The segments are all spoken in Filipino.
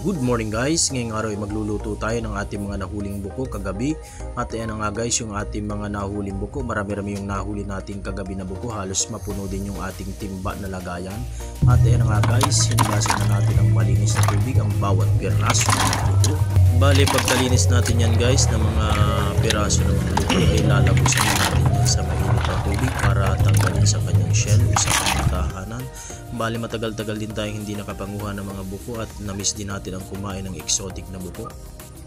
Good morning guys, ngayong araw ay magluluto tayo ng ating mga nahuling buko kagabi. At ayan na nga guys, yung ating mga nahuling buko, marami-rami yung nahuli natin kagabi na buko, halos mapuno din yung ating timba na lagayan. At ayan na nga guys, hinigasan na natin ng malinis na tubig ang bawat piraso ng buko. Bale, pagkalinis natin yan guys ng mga piraso ng buko, ay lalabusan na natin yan sa mainit na tubig para tanggalin sa kanyang shell o sa kanyang tahanan. Bali, matagal-tagal din tayo hindi nakapanguha ng mga buko at namiss din natin ang kumain ng exotic na buko.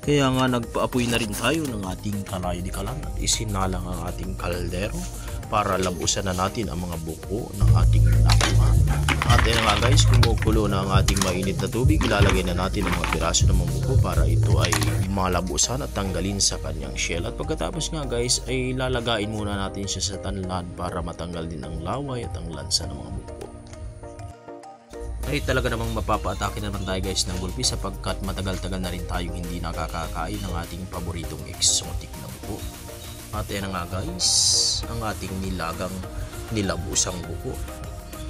Kaya nga nagpaapoy na rin tayo ng ating kalay di kalan at isinalang ang ating kaldero para labusan na natin ang mga buko ng ating nakuha. At yan nga guys, kumukulo na ang ating mainit na tubig, ilalagay na natin ang mga piraso ng mga buko para ito ay malabusan at tanggalin sa kanyang shell. At pagkatapos nga guys, ay lalagain muna natin siya sa tanlan para matanggal din ang laway at ang lansa ng mga buko. Ay talaga namang mapapaatake naman tayo guys ng gulpi sapagkat matagal-tagal na rin tayong hindi nakakakain ng ating paboritong exotic na buko. At yan nga guys, ang ating nilagang nilabusang buko.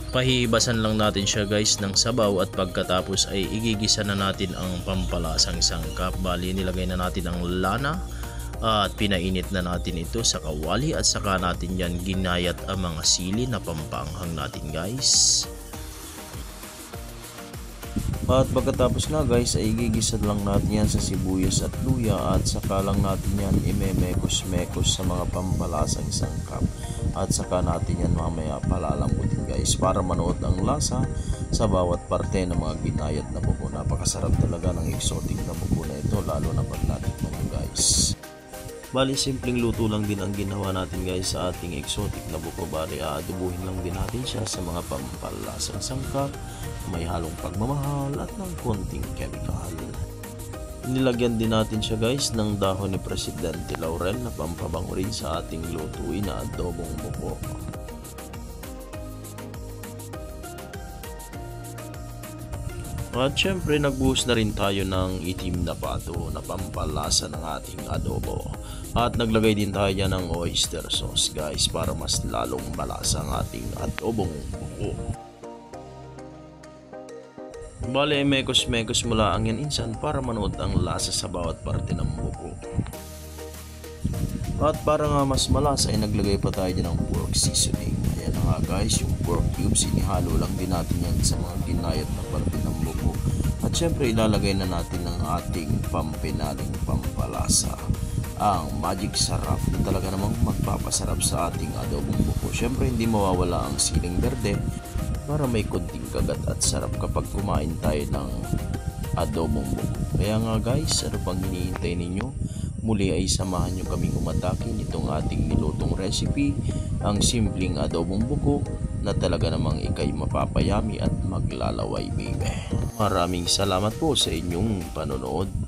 Pahihibasan lang natin siya guys ng sabaw at pagkatapos ay igigisa na natin ang pampalasang sangkap. Bali, nilagay na natin ang lana at pinainit na natin ito sa kawali at saka natin yan ginayat ang mga sili na pampanghang natin guys. At pagkatapos nga guys ay igigisa lang natin yan sa sibuyas at luya at saka lang natin yan imemekos-mekos sa mga pampalasang sangkap at saka natin yan mamaya palalambutin guys para manood ang lasa sa bawat parte ng mga ginayat na buko. Napakasarap talaga ng exotic na buko na ito lalo na pag natikman nyo guys. Bali, simpleng luto lang din ang ginawa natin guys sa ating exotic na buko. Bali, aadubuhin lang din natin siya sa mga pampalasang sangkap, may halong pagmamahal at ng konting chemical. Nilagyan din natin siya guys ng dahon ni Presidente Laurel na pampabango rin sa ating lutuin na adobong buko. At syempre nagbuhos na rin tayo ng itim na pato na pampalasa ng ating adobo. At naglagay din tayo dyan ng oyster sauce guys para mas lalong malasa ang ating adobong buko. Bale, mekos-mekos mula ang yan insan para manood ang lasa sa bawat parte ng buko. At para nga mas malasa ay naglagay pa tayo dyan ng pork seasoning. Ayan na nga guys, yung pork cubes, inihalo lang din natin yan sa mga ginayat na parte ng buko. At syempre ilalagay na natin ang ating pampinaling pampalasa, ang magic sarap na talaga namang magpapasarap sa ating adobong buko. Syempre hindi mawawala ang siling berde para may konting kagat at sarap kapag kumain tayo ng adobong buko. Kaya nga guys, ano pang hinihintay ninyo? Muli ay samahan nyo kaming umatake nitong ating nilutong recipe, ang simpleng adobong buko na talaga namang ikay mapapayami at maglalaway baby. Maraming salamat po sa inyong panonood.